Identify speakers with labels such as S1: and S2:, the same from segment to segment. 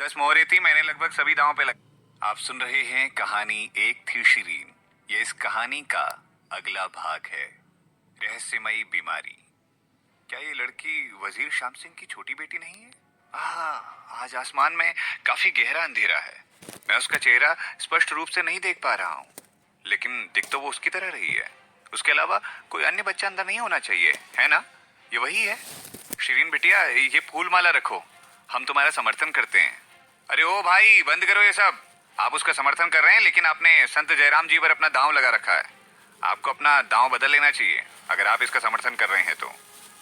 S1: 10 मोहरें थी, मैंने लगभग सभी दांव पे लगा। आप सुन रहे हैं कहानी एक थी शिरीन। ये इस कहानी का अगला भाग है, रहस्यमयी बीमारी। क्या ये लड़की वजीर शाम सिंह की छोटी बेटी नहीं है? आज आसमान में काफी गहरा अंधेरा है। मैं उसका चेहरा स्पष्ट रूप से नहीं देख पा रहा हूँ, लेकिन दिख तो वो उसकी तरह रही है। उसके अलावा कोई अन्य बच्चा अंदर नहीं होना चाहिए, है ना? ये वही है। शिरीन बिटिया, ये फूल माला रखो, हम तुम्हारा समर्थन करते हैं। अरे ओ भाई, बंद करो ये सब। आप उसका समर्थन कर रहे हैं, लेकिन आपने संत जयराम जी पर अपना दांव लगा रखा है। आपको अपना दांव बदल लेना चाहिए अगर आप इसका समर्थन कर रहे हैं तो।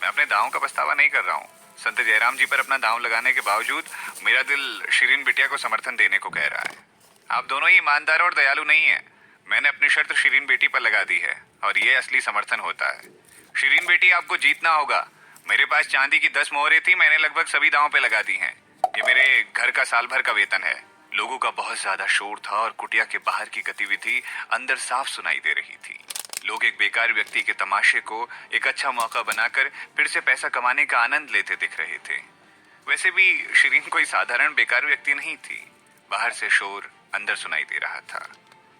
S1: मैं अपने दांव का पछतावा नहीं कर रहा हूँ। संत जयराम जी पर अपना दांव लगाने के बावजूद मेरा दिल शिरीन बिटिया को समर्थन देने को कह रहा है। आप दोनों ही ईमानदार और दयालु नहीं है। मैंने अपनी शर्त शिरीन बेटी पर लगा दी है और ये असली समर्थन होता है। शिरीन बेटी, आपको जीतना होगा। मेरे पास चांदी की 10 मोहरें थी, मैंने लगभग सभी दांव पे लगा दी हैं। ये मेरे घर का साल भर का वेतन है। लोगों का बहुत ज्यादा शोर था और कुटिया के बाहर की गतिविधि अंदर साफ सुनाई दे रही थी। लोग एक बेकार व्यक्ति के तमाशे को एक अच्छा मौका बनाकर फिर से पैसा कमाने का आनंद लेते दिख रहे थे। वैसे भी शिरीन कोई साधारण बेकार व्यक्ति नहीं थी। बाहर से शोर अंदर सुनाई दे रहा था।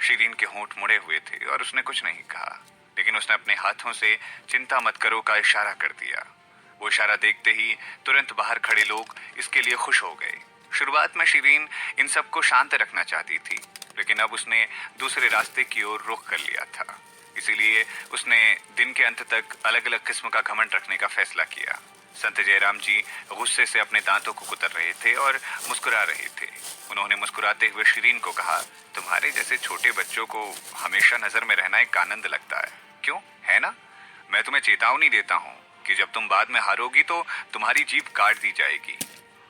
S1: शिरीन के होंठ मुड़े हुए थे और उसने कुछ नहीं कहा, लेकिन उसने अपने हाथों से चिंता मत करो का इशारा कर दिया। वो इशारा देखते ही तुरंत बाहर खड़े लोग इसके लिए खुश हो गए। शुरुआत में शिरीन इन सबको शांत रखना चाहती थी, लेकिन अब उसने दूसरे रास्ते की ओर रुख कर लिया था। इसीलिए उसने दिन के अंत तक अलग अलग किस्म का घमंड रखने का फैसला किया। संत जयराम जी गुस्से से अपने दांतों को कुतर रहे थे और मुस्कुरा रहे थे। उन्होंने मुस्कुराते हुए शिरीन को कहा, तुम्हारे जैसे छोटे बच्चों को हमेशा नजर में रहना एक आनंद लगता है, क्यों, है ना? मैं तुम्हें चेतावनी देता हूँ कि जब तुम बाद में हारोगी तो तुम्हारी जीभ काट दी जाएगी।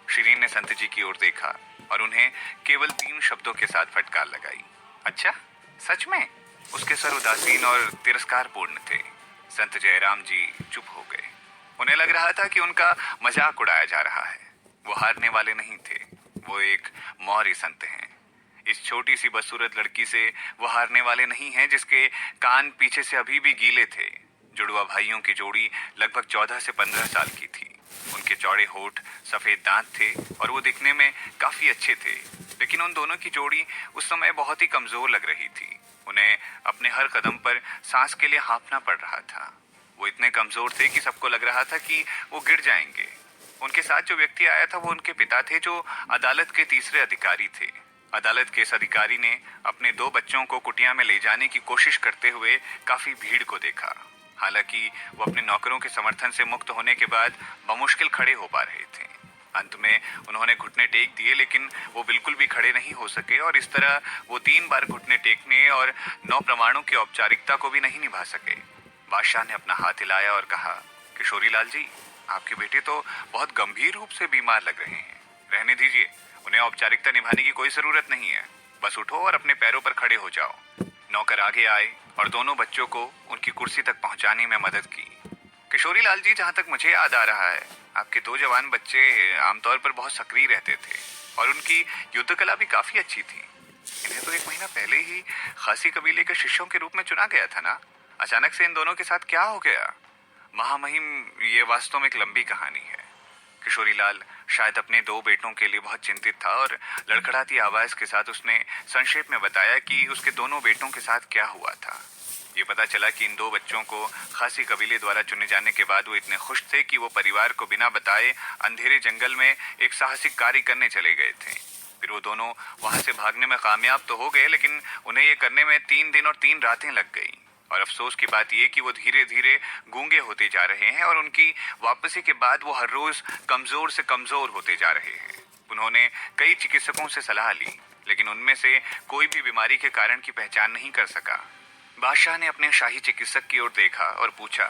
S1: शिरीन ने संत जी की ओर देखा और उन्हें केवल 3 शब्दों के साथ फटकार लगाई। अच्छा, सच में? उसके स्वर उदासीन और तिरस्कारपूर्ण थे। संत जयराम जी चुप हो गए। उन्हें लग रहा था कि उनका मजाक उड़ाया जा रहा है। वो हारने वाले नहीं थे। वो एक मौर्य संत हैं। इस छोटी सी बदसूरत लड़की से वो हारने वाले नहीं हैं, जिसके कान पीछे से अभी भी गीले थे। जुड़वा भाइयों की जोड़ी लगभग 14 से 15 साल की थी। उनके चौड़े होठ, सफेद दांत थे और वो दिखने में काफी अच्छे थे, लेकिन उन दोनों की जोड़ी उस समय बहुत ही कमजोर लग रही थी। उन्हें अपने हर कदम पर सांस के लिए हाँफना पड़ रहा था। वो इतने कमजोर थे कि सबको लग रहा था कि वो गिर जाएंगे। उनके साथ जो व्यक्ति आया था वो उनके पिता थे, जो अदालत के तीसरे अधिकारी थे। अदालत के इस अधिकारी ने अपने 2 बच्चों को कुटिया में ले जाने की कोशिश करते हुए काफी भीड़ को देखा। हालांकि वो अपने नौकरों के समर्थन से मुक्त होने के बाद बमुश्किल खड़े हो पा रहे थे। अंत में उन्होंने घुटने टेक दिए, लेकिन वो बिल्कुल भी खड़े नहीं हो सके और इस तरह वो 3 बार घुटने टेकने और 9 प्रमाणों की औपचारिकता को भी नहीं निभा सके। बादशाह ने अपना हाथ हिलाया और कहा, किशोरीलाल जी, आपके बेटे तो बहुत गंभीर रूप से बीमार लग रहे हैं। रहने दीजिए, उन्हें औपचारिकता निभाने की कोई जरूरत नहीं है। बस उठो और अपने पैरों पर खड़े हो जाओ। नौकर आगे आए और दोनों बच्चों को उनकी कुर्सी तक पहुंचाने में मदद की। किशोरीलाल जी, जहां तक मुझे याद आ रहा है, आपके 2 जवान बच्चे आमतौर पर बहुत सक्रिय रहते थे और उनकी युद्ध कला भी काफी अच्छी थी। इन्हें तो 1 महीना पहले ही खासी कबीले के शिष्यों के रूप में चुना गया था ना? अचानक से इन दोनों के साथ क्या हो गया? महामहिम, ये वास्तव में एक लंबी कहानी है। किशोरीलाल शायद अपने 2 बेटों के लिए बहुत चिंतित था और लड़खड़ाती आवाज के साथ उसने संक्षेप में बताया कि उसके दोनों बेटों के साथ क्या हुआ था। ये पता चला कि इन 2 बच्चों को खासी कबीले द्वारा चुने जाने के बाद वो इतने खुश थे कि वो परिवार को बिना बताए अंधेरे जंगल में एक साहसिक कार्य करने चले गए थे। फिर वो दोनों वहां से भागने में कामयाब तो हो गए, लेकिन उन्हें ये करने में 3 दिन और 3 रातें लग गई। और अफसोस की बात यह कि वो धीरे धीरे गूंगे होते जा रहे हैं और उनकी वापसी के बाद वो हर रोज कमजोर से कमजोर होते जा रहे हैं। उन्होंने कई चिकित्सकों से सलाह ली, लेकिन उनमें से कोई भी बीमारी के कारण की पहचान नहीं कर सका। बादशाह ने अपने शाही चिकित्सक की ओर देखा और पूछा,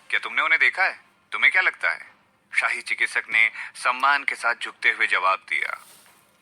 S1: क्या तुमने उन्हें देखा है? तुम्हें क्या लगता है? शाही चिकित्सक ने सम्मान के साथ झुकते हुए जवाब दिया,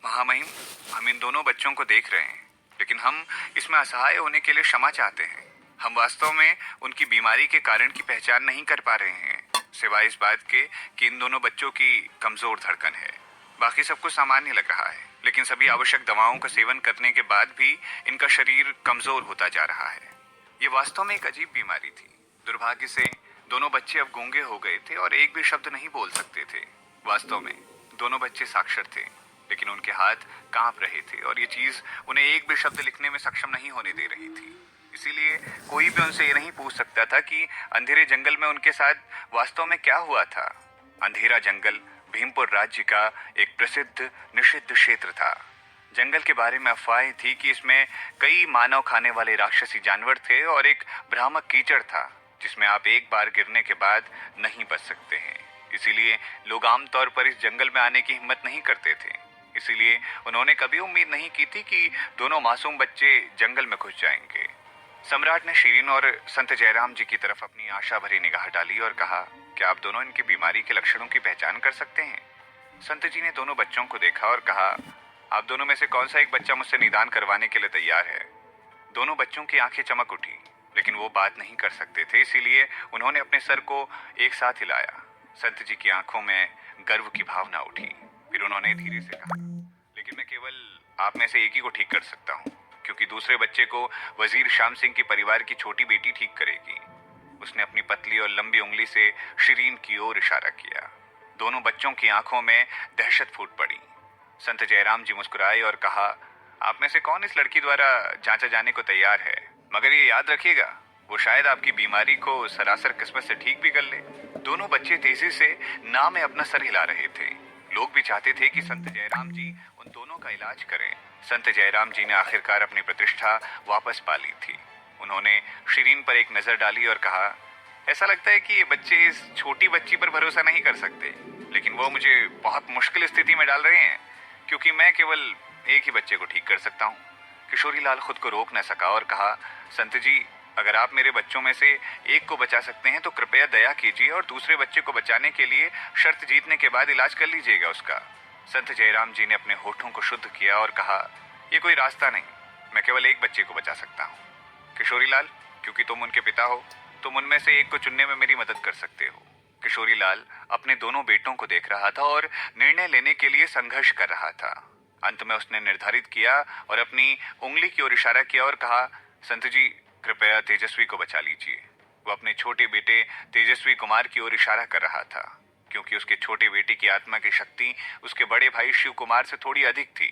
S1: महामहिम, हम इन दोनों बच्चों को देख रहे हैं, लेकिन हम इसमें असहाय होने के लिए क्षमा चाहते हैं। हम वास्तव में उनकी बीमारी के कारण की पहचान नहीं कर पा रहे हैं, सिवाय इस बात के कि इन दोनों बच्चों की कमजोर धड़कन है। बाकी सब कुछ सामान्य लग रहा है, लेकिन सभी आवश्यक दवाओं का सेवन करने के बाद भी इनका शरीर कमजोर होता जा रहा है। ये वास्तव में एक अजीब बीमारी थी। दुर्भाग्य से दोनों बच्चे अब गूंगे हो गए थे और एक भी शब्द नहीं बोल सकते थे। वास्तव में दोनों बच्चे साक्षर थे। लेकिन उनके हाथ कांप रहे थे और ये चीज उन्हें एक भी शब्द लिखने में सक्षम नहीं होने दे रही थी। इसीलिए कोई भी उनसे ये नहीं पूछ सकता था कि अंधेरे जंगल में उनके साथ वास्तव में क्या हुआ था। अंधेरा जंगल भीमपुर राज्य का एक प्रसिद्ध निषिद्ध क्षेत्र था। जंगल के बारे में अफवाहें थी कि इसमें कई मानव खाने वाले राक्षसी जानवर थे और एक भ्रामक कीचड़ था जिसमें आप एक बार गिरने के बाद नहीं बच सकते हैं। इसीलिए लोग आमतौर पर इस जंगल में आने की हिम्मत नहीं करते थे। इसीलिए उन्होंने कभी उम्मीद नहीं की थी कि दोनों मासूम बच्चे जंगल में घुस जाएंगे। सम्राट ने शीरीन और संत जयराम जी की तरफ अपनी आशा भरी निगाह डाली और कहा, क्या आप दोनों इनकी बीमारी के लक्षणों की पहचान कर सकते हैं? संत जी ने दोनों बच्चों को देखा और कहा, आप दोनों में से कौन सा एक बच्चा मुझसे निदान करवाने के लिए तैयार है? दोनों बच्चों की आंखें चमक उठी, लेकिन वो बात नहीं कर सकते थे, इसीलिए उन्होंने अपने सर को एक साथ हिलाया। संत जी की आंखों में गर्व की भावना उठी। फिर उन्होंने धीरे से कहा, लेकिन मैं केवल आप में से एक ही को ठीक कर सकता हूँ, क्योंकि दूसरे बच्चे को वजीर श्याम सिंह के परिवार की छोटी बेटी ठीक करेगी। उसने अपनी पतली और लंबी उंगली से शीरीन की ओर इशारा किया। दोनों बच्चों की आंखों में दहशत फूट पड़ी। संत जयराम जी मुस्कुराए और कहा, आप में से कौन इस लड़की द्वारा जांचा जाने को तैयार है? मगर ये याद रखिएगा, वो शायद आपकी बीमारी को सरासर किस्मत से ठीक भी कर ले। दोनों बच्चे तेजी से ना में अपना सर हिला रहे थे। लोग भी चाहते थे कि संत जयराम जी उन दोनों का इलाज करें। संत जयराम जी ने आखिरकार अपनी प्रतिष्ठा वापस पा ली थी। उन्होंने शीरीन पर एक नजर डाली और कहा, ऐसा लगता है कि ये बच्चे इस छोटी बच्ची पर भरोसा नहीं कर सकते, लेकिन वो मुझे बहुत मुश्किल स्थिति में डाल रहे हैं, क्योंकि मैं केवल एक ही बच्चे को ठीक कर सकता हूँ। किशोरी लाल खुद को रोक न सका और कहा, संत जी, अगर आप मेरे बच्चों में से एक को बचा सकते हैं तो कृपया दया कीजिए और दूसरे बच्चे को बचाने के लिए शर्त जीतने के बाद इलाज कर लीजिएगा उसका। संत जयराम जी ने अपने होठों को शुद्ध किया और कहा, यह कोई रास्ता नहीं, मैं केवल एक बच्चे को बचा सकता हूँ। किशोरी लाल, क्योंकि तुम उनके पिता हो, तुम उनमें से एक को चुनने में मेरी मदद कर सकते हो। किशोरी लाल अपने दोनों बेटों को देख रहा था और निर्णय लेने के लिए संघर्ष कर रहा था। अंत में उसने निर्धारित किया और अपनी उंगली की ओर इशारा किया और कहा, संत जी, कृपया तेजस्वी को बचा लीजिए। वो अपने छोटे बेटे तेजस्वी कुमार की ओर इशारा कर रहा था, क्योंकि उसके छोटे बेटे की आत्मा की शक्ति उसके बड़े भाई शिव कुमार से थोड़ी अधिक थी।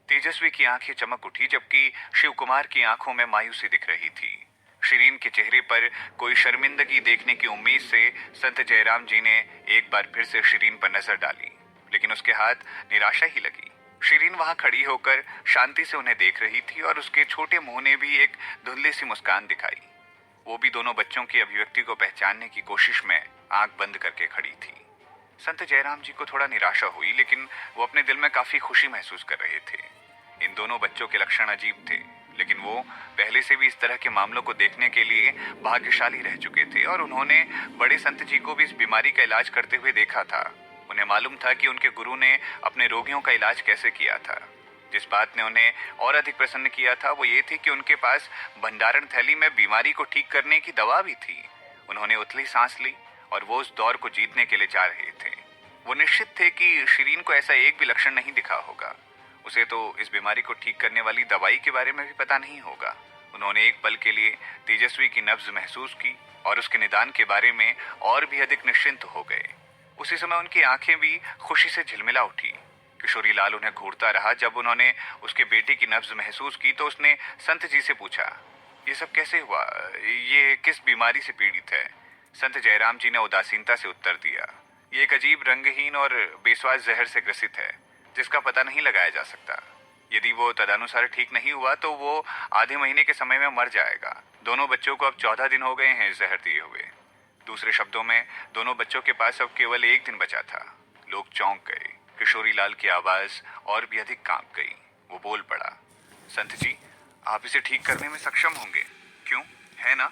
S1: तेजस्वी की आंखें चमक उठी, जबकि शिव कुमार की आंखों में मायूसी दिख रही थी। शीरीन के चेहरे पर कोई शर्मिंदगी देखने की उम्मीद से संत जयराम जी ने एक बार फिर से शीरीन पर नजर डाली, लेकिन उसके हाथ निराशा ही लगी। शीरीन वहां खड़ी होकर शांति से उन्हें देख रही थी और उसके छोटे मुंह ने भी एक धुंधली सी मुस्कान दिखाई। वो भी दोनों बच्चों की अभिव्यक्ति को पहचानने की कोशिश में आंख बंद करके खड़ी थी। संत जयराम जी को थोड़ा निराशा हुई, लेकिन वो अपने दिल में काफी खुशी महसूस कर रहे थे। इन दोनों बच्चों के लक्षण अजीब थे, लेकिन वो पहले से भी इस तरह के मामलों को देखने के लिए भाग्यशाली रह चुके थे और उन्होंने बड़े संत जी को भी इस बीमारी का इलाज करते हुए देखा था। उन्हें मालूम था कि उनके गुरु ने अपने रोगियों का इलाज कैसे किया था। जिस बात ने उन्हें और अधिक प्रसन्न किया था वो ये थी कि उनके पास भंडारण थैली में बीमारी को ठीक करने की दवा भी थी। उन्होंने उथली सांस ली और वो उस दौर को जीतने के लिए जा रहे थे। वो निश्चित थे कि शीरीन को ऐसा एक भी लक्षण नहीं दिखा होगा। उसे तो इस बीमारी को ठीक करने वाली दवाई के बारे में भी पता नहीं होगा। उन्होंने एक पल के लिए तेजस्वी की नब्ज महसूस की और उसके निदान के बारे में और भी अधिक निश्चिंत हो गए। उसी समय उनकी आंखें भी खुशी से झिलमिला उठी। किशोरी लाल उन्हें घूरता रहा। जब उन्होंने उसके बेटे की नब्ज महसूस की तो उसने संत जी से पूछा, ये सब कैसे हुआ? ये किस बीमारी से पीड़ित है? संत जयराम जी ने उदासीनता से उत्तर दिया, ये एक अजीब रंगहीन और बेस्वाद जहर से ग्रसित है, जिसका पता नहीं लगाया जा सकता। यदि वो तदनुसार ठीक नहीं हुआ तो वो आधे महीने के समय में मर जाएगा। दोनों बच्चों को अब 14 दिन हो गए हैं जहर दिए हुए। दूसरे शब्दों में, दोनों बच्चों के पास अब केवल एक दिन बचा था। लोग चौंक गए। किशोरी लाल की आवाज और भी अधिक कांप गई। वो बोल पड़ा, संत जी, आप इसे ठीक करने में सक्षम होंगे, क्यों, है ना?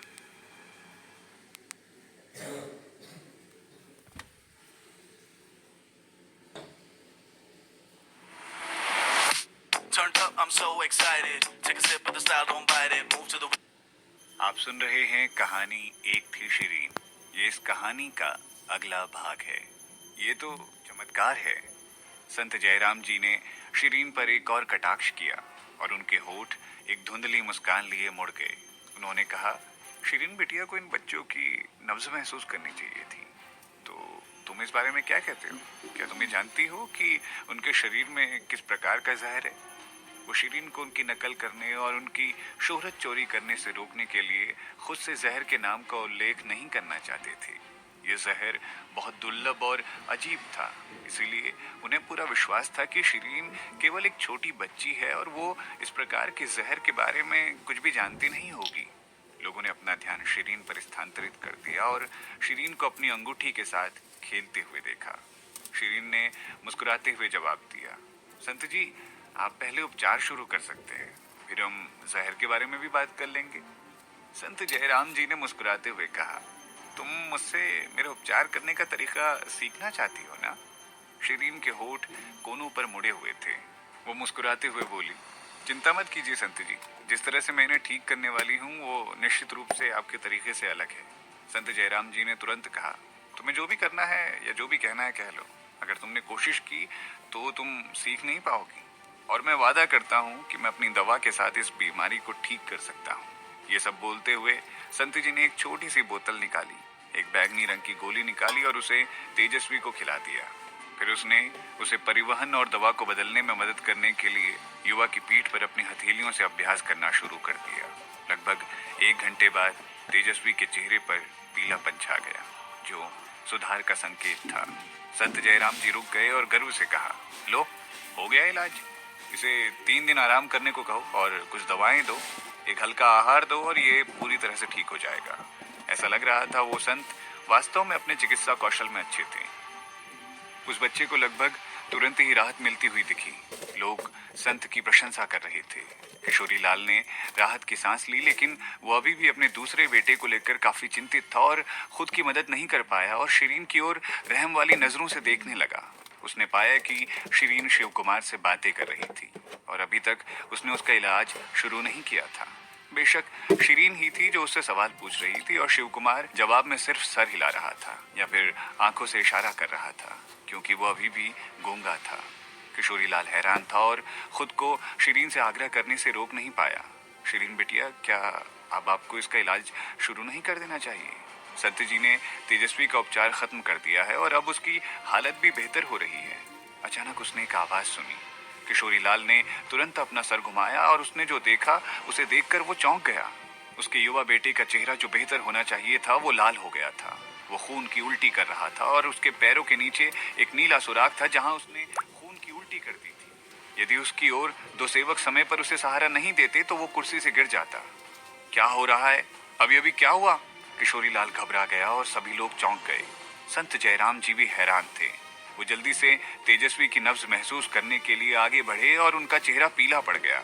S2: Turned up, I'm so excited. Take a sip of the style, don't bite it. Move to the.
S1: आप सुन रहे हैं कहानी एक थी शीरीन। ये इस कहानी का अगला भाग है। ये तो चमत्कार है। संत जयराम जी ने शीरीन पर एक और कटाक्ष किया और उनके होठ एक धुंधली मुस्कान लिए मुड़ गए। उन्होंने कहा, शीरीन बिटिया को इन बच्चों की नब्ज महसूस करनी चाहिए थी, तो तुम इस बारे में क्या कहते हो? क्या तुम ये जानती हो कि उनके शरीर में किस प्रकार का जहर है? वो शिरीन को उनकी नकल करने और उनकी शोहरत चोरी करने से रोकने के लिए खुद से जहर के नाम का उल्लेख नहीं करना चाहते थे। ये जहर बहुत दुर्लभ और अजीब था, इसीलिए उन्हें पूरा विश्वास था कि शिरीन केवल एक छोटी बच्ची है और वो इस प्रकार के जहर के बारे में कुछ भी जानती नहीं होगी। लोगों ने अपना ध्यान शिरीन पर स्थानांतरित कर दिया और शिरीन को अपनी अंगूठी के साथ खेलते हुए देखा। शिरीन ने मुस्कुराते हुए जवाब दिया, संत जी, आप पहले उपचार शुरू कर सकते हैं, फिर हम जहर के बारे में भी बात कर लेंगे। संत जयराम जी ने मुस्कुराते हुए कहा, तुम मुझसे मेरा उपचार करने का तरीका सीखना चाहती हो ना? शिरीन के होठ कोनों पर मुड़े हुए थे। वो मुस्कुराते हुए बोली, चिंता मत कीजिए संत जी, जिस तरह से मैं इन्हें ठीक करने वाली हूँ वो निश्चित रूप से आपके तरीके से अलग है। संत जयराम जी ने तुरंत कहा, तुम्हें जो भी करना है या जो भी कहना है कह लो। अगर तुमने कोशिश की तो तुम सीख नहीं पाओगी, और मैं वादा करता हूँ कि मैं अपनी दवा के साथ इस बीमारी को ठीक कर सकता हूँ। ये सब बोलते हुए संत जी ने एक छोटी सी बोतल निकाली, एक बैंगनी रंग की गोली निकाली और उसे तेजस्वी को खिला दिया। फिर उसने उसे परिवहन और दवा को बदलने में मदद करने के लिए युवा की पीठ पर अपनी हथेलियों से अभ्यास करना शुरू कर दिया। लगभग 1 घंटे बाद तेजस्वी के चेहरे पर पीलापन छा गया, जो सुधार का संकेत था। संत जयराम जी रुक गए और गर्व से कहा, लो, हो गया इलाज। इसे 3 दिन आराम करने को कहो और कुछ दवाएं दो, एक हल्का आहार दो और ये पूरी तरह से ठीक हो जाएगा। ऐसा लग रहा था वो संत वास्तव में अपने चिकित्सा कौशल में अच्छे थे। उस बच्चे को लगभग तुरंत ही राहत मिलती हुई दिखी। लोग संत की प्रशंसा कर रहे थे। किशोरी लाल ने राहत की सांस ली, लेकिन वो अभी भी अपने दूसरे बेटे को लेकर काफी चिंतित था और खुद की मदद नहीं कर पाया और शिरीन की ओर रहम वाली नजरों से देखने लगा। उसने पाया कि शिरीन शिव कुमार से बातें कर रही थी और अभी तक उसने उसका इलाज शुरू नहीं किया था। बेशक शिरीन ही थी जो उससे सवाल पूछ रही थी और शिव कुमार जवाब में सिर्फ सर हिला रहा था या फिर आंखों से इशारा कर रहा था, क्योंकि वो अभी भी गूंगा था। किशोरी लाल हैरान था और खुद को शिरीन से आग्रह करने से रोक नहीं पाया। शिरीन बिटिया, क्या अब आपको इसका इलाज शुरू नहीं कर देना चाहिए? संत जी ने तेजस्वी का उपचार खत्म कर दिया है और अब उसकी हालत भी बेहतर हो रही है। अचानक उसने एक आवाज सुनी। किशोरी लाल ने तुरंत अपना सर घुमाया और उसने जो देखा उसे देखकर वो चौंक गया। उसके युवा बेटे का चेहरा जो बेहतर होना चाहिए था वो लाल हो गया था। वो खून की उल्टी कर रहा था और उसके पैरों के नीचे एक नीला सुराग था जहां उसने खून की उल्टी कर दी थी। यदि उसकी ओर 2 सेवक समय पर उसे सहारा नहीं देते तो वो कुर्सी से गिर जाता। क्या हो रहा है? अभी अभी क्या हुआ? किशोरी लाल घबरा गया और सभी लोग चौंक गए। संत जयराम जी भी हैरान थे। वो जल्दी से तेजस्वी की नब्ज महसूस करने के लिए आगे बढ़े और उनका चेहरा पीला पड़ गया।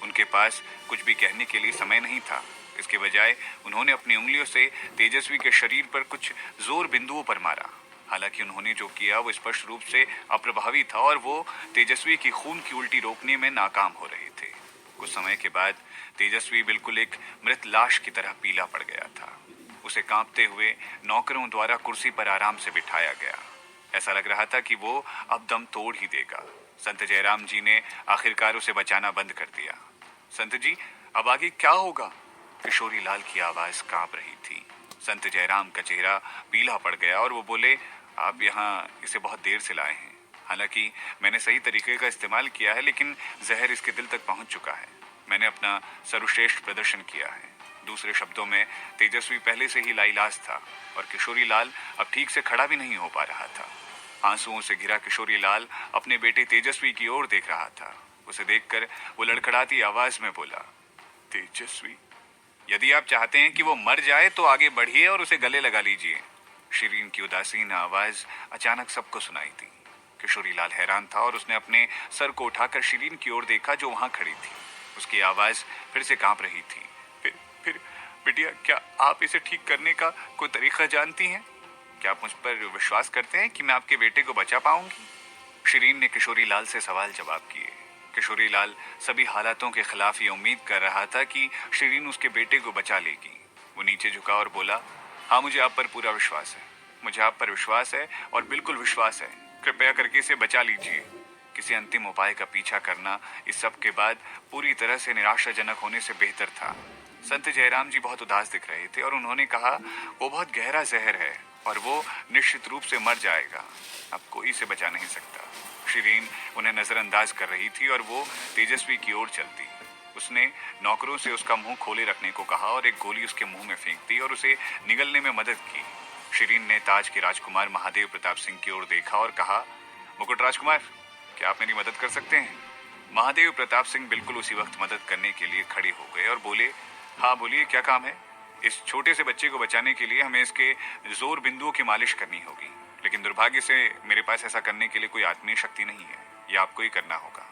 S1: उनके पास कुछ भी कहने के लिए समय नहीं था। इसके बजाय उन्होंने अपनी उंगलियों से तेजस्वी के शरीर पर कुछ जोर बिंदुओं पर मारा। हालांकि उन्होंने जो किया वो स्पष्ट रूप से अप्रभावी था और वो तेजस्वी की खून की उल्टी रोकने में नाकाम हो रहे थे। कुछ समय के बाद तेजस्वी बिल्कुल एक मृत लाश की तरह पीला पड़ गया था। उसे कांपते हुए नौकरों द्वारा कुर्सी पर आराम से बिठाया गया। ऐसा लग रहा था कि वो अब दम तोड़ ही देगा। संत जयराम जी ने आखिरकार उसे बचाना बंद कर दिया। संत जी, अब आगे क्या होगा? किशोरी लाल की आवाज कांप रही थी। संत जयराम का चेहरा पीला पड़ गया और वो बोले, आप यहाँ इसे बहुत देर से लाए हैं। हालांकि मैंने सही तरीके का इस्तेमाल किया है, लेकिन जहर इसके दिल तक पहुंच चुका है। मैंने अपना सर्वश्रेष्ठ प्रदर्शन किया है। दूसरे शब्दों में, तेजस्वी पहले से ही लाइलाज था और किशोरी लाल अब ठीक से खड़ा भी नहीं हो पा रहा था। आंसुओं से घिरा किशोरी लाल अपने बेटे तेजस्वी की ओर देख रहा था। उसे देखकर वो लड़खड़ाती आवाज में बोला, तेजस्वी, यदि आप चाहते हैं कि वो मर जाए तो आगे बढ़िए और उसे गले लगा लीजिए। शिरीन की उदासीन आवाज अचानक सबको सुनाई दी। किशोरी लाल हैरान था और उसने अपने सर को उठाकर शिरीन की ओर देखा जो वहां खड़ी थी। उसकी आवाज फिर से कांप रही थी। फिर बिटिया, क्या आप इसे ठीक करने का कोई तरीका जानती हैं? क्या आप मुझ पर विश्वास करते हैं कि मैं आपके बेटे को बचा पाऊंगी? शिरीन ने किशोरी लाल से सवाल जवाब किए। किशोरी लाल सभी हालातों के खिलाफ ये उम्मीद कर रहा था कि शिरीन उसके बेटे को बचा लेगी। वो नीचे झुका और बोला, हाँ, मुझे आप पर पूरा विश्वास है। मुझे आप पर विश्वास है और बिल्कुल विश्वास है। कृपया करके इसे बचा लीजिए। किसी अंतिम उपाय का पीछा करना इस सब के बाद पूरी तरह से निराशाजनक होने से बेहतर था। संत जयराम जी बहुत उदास दिख रहे थे और उन्होंने कहा, वो बहुत गहरा जहर है। और वो निश्चित रूप से मर जाएगा। अब कोई इसे बचा नहीं सकता। शिरीन उन्हें नजरअंदाज कर रही थी और वो तेजस्वी की ओर चलती। उसने नौकरों से उसका मुंह खोले रखने को कहा और एक गोली उसके मुंह में फेंक दी और उसे निगलने में मदद की। शिरीन ने ताज के राजकुमार महादेव प्रताप सिंह की ओर देखा और कहा, मुकुट राजकुमार, क्या आप मेरी मदद कर सकते हैं? महादेव प्रताप सिंह बिल्कुल उसी वक्त मदद करने के लिए खड़े हो गए और बोले, हाँ बोलिए, क्या काम है? इस छोटे से बच्चे को बचाने के लिए हमें इसके जोर बिंदुओं की मालिश करनी होगी, लेकिन दुर्भाग्य से मेरे पास ऐसा करने के लिए कोई आत्मीय शक्ति नहीं है। यह आपको ही करना होगा।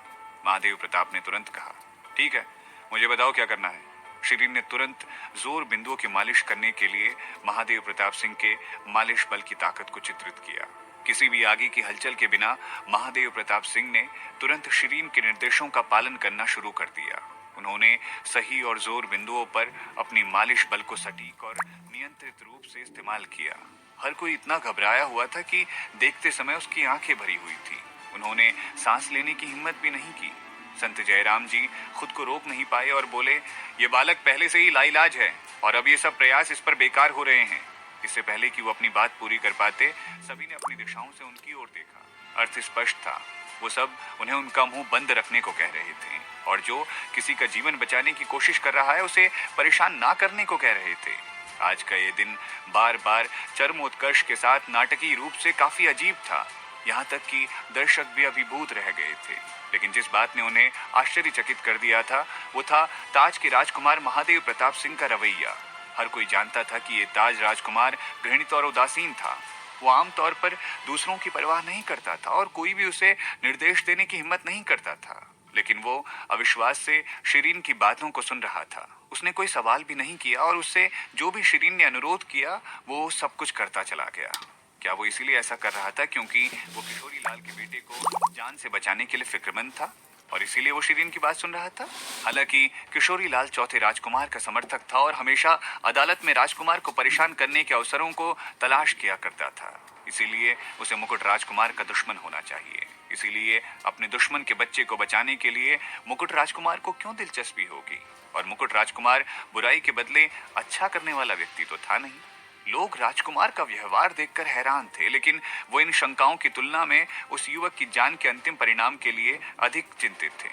S1: महादेव प्रताप ने तुरंत कहा, ठीक है, मुझे बताओ क्या करना है। शिरीन ने तुरंत जोर बिंदुओं की मालिश करने के लिए महादेव प्रताप सिंह के मालिश बल की ताकत को चित्रित किया। किसी भी आगे की हलचल के बिना महादेव प्रताप सिंह ने तुरंत शिरीन के निर्देशों का पालन करना शुरू कर दिया। उन्होंने सही और जोर बिंदुओं पर अपनी मालिश बल को सटीक और नियंत्रित रूप से इस्तेमाल किया। हर कोई इतना घबराया हुआ था कि देखते समय उसकी आंखें भरी हुई थी। उन्होंने सांस लेने की हिम्मत भी नहीं की। संत जयराम जी खुद को रोक नहीं पाए और बोले, ये बालक पहले से ही लाइलाज है और अब ये सब प्रयास इस पर बेकार हो रहे हैं। इससे पहले कि वो अपनी बात पूरी कर पाते, सभी ने अपनी दिशाओं से उनकी ओर देखा। अर्थ स्पष्ट था, वो सब उन्हें उनका मुंह बंद रखने को कह रहे थे और जो किसी का जीवन बचाने की कोशिश कर रहा है उसे परेशान ना करने को कह रहे थे। आज का ये दिन बार बार चरमोत्कर्ष के साथ नाटकीय रूप से काफी अजीब था। यहाँ तक कि दर्शक भी अभिभूत रह गए थे। लेकिन जिस बात ने उन्हें आश्चर्यचकित कर दिया था वो था ताज के राजकुमार महादेव प्रताप सिंह का रवैया। हर कोई जानता था कि ये ताज राजकुमार घृणित और उदासीन था। वो आमतौर पर दूसरों की परवाह नहीं करता था और कोई भी उसे निर्देश देने की हिम्मत नहीं करता था। लेकिन वो अविश्वास से शिरीन की बातों को सुन रहा था। उसने कोई सवाल भी नहीं किया और उससे जो भी शिरीन ने अनुरोध किया वो सब कुछ करता चला गया। क्या वो इसीलिए ऐसा कर रहा था क्योंकि वो किशोरी लाल के बेटे को जान से बचाने के लिए फिक्रमंद था और इसीलिए वो शिरीन की बात सुन रहा था? हालांकि किशोरी लाल चौथे राजकुमार का समर्थक था और हमेशा अदालत में राजकुमार को परेशान करने के अवसरों को तलाश किया करता था। इसीलिए उसे मुकुट राजकुमार का दुश्मन होना चाहिए। इसीलिए अपने दुश्मन के बच्चे को बचाने के लिए मुकुट राजकुमार को क्यों दिलचस्पी होगी? और मुकुट राजकुमार बुराई के बदले अच्छा करने वाला व्यक्ति तो था नहीं। लोग राजकुमार का व्यवहार देखकर हैरान थे, लेकिन वो इन शंकाओं की तुलना में उस युवक की जान के अंतिम परिणाम के लिए अधिक चिंतित थे।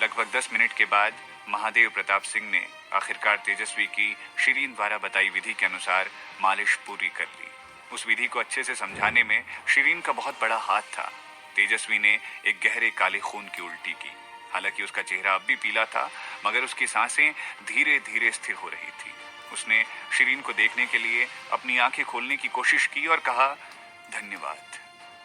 S1: लगभग 10 मिनट के बाद महादेव प्रताप सिंह ने आखिरकार तेजस्वी की शिरीन द्वारा बताई विधि के अनुसार मालिश पूरी कर ली। उस विधि को अच्छे से समझाने में शिरीन का बहुत बड़ा हाथ था। तेजस्वी ने एक गहरे काले खून की उल्टी की। हालांकि उसका चेहरा अब भी पीला था, मगर उसकी सांसें धीरे धीरे स्थिर हो रही थी। उसने शिरीन को देखने के लिए अपनी आंखें खोलने की कोशिश की और कहा, धन्यवाद।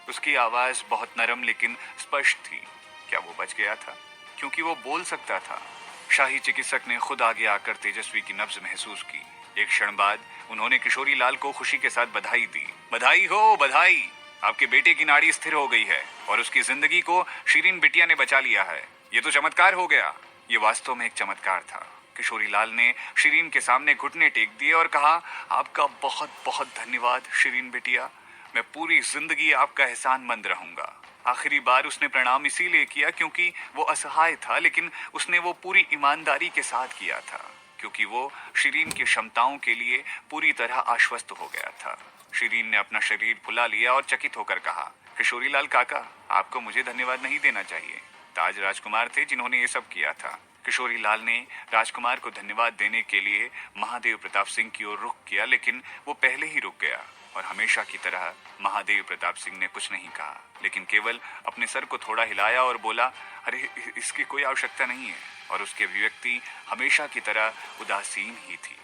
S1: उसकी आवाज बहुत नरम लेकिन स्पष्ट थी। क्या वो बच गया था? क्योंकि वो बोल सकता था। शाही चिकित्सक ने खुद आगे आकर तेजस्वी की नब्ज महसूस की। एक क्षण बाद उन्होंने किशोरी लाल को खुशी के साथ बधाई दी। बधाई हो, बधाई! आपके बेटे की नाड़ी स्थिर हो गई है और उसकी जिंदगी को शिरीन बिटिया ने बचा लिया है। ये तो चमत्कार हो गया। ये वास्तव में एक चमत्कार था। किशोरी लाल ने शिरीन के सामने घुटने टेक दिए और कहा, आपका बहुत बहुत धन्यवाद शिरीन बिटिया। मैं पूरी जिंदगी आपका एहसानमंद रहूंगा। आखिरी बार उसने प्रणाम इसीलिए किया क्योंकि वो असहाय था, लेकिन उसने वो पूरी ईमानदारी के साथ किया था क्योंकि वो शिरीन की क्षमताओं के लिए पूरी तरह आश्वस्त हो गया था। शिरीन ने अपना शरीर फुला लिया और चकित होकर कहा, किशोरी लाल काका, आपको मुझे धन्यवाद नहीं देना चाहिए। ताज राजकुमार थे जिन्होंने ये सब किया था। किशोरी लाल ने राजकुमार को धन्यवाद देने के लिए महादेव प्रताप सिंह की ओर रुख किया, लेकिन वो पहले ही रुक गया और हमेशा की तरह महादेव प्रताप सिंह ने कुछ नहीं कहा, लेकिन केवल अपने सर को थोड़ा हिलाया और बोला, अरे इसकी कोई आवश्यकता नहीं है। और उसकी अभिव्यक्ति हमेशा की तरह उदासीन ही थी।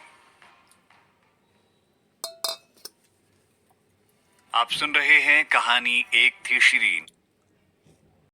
S1: आप सुन रहे हैं कहानी एक थी शिरीन।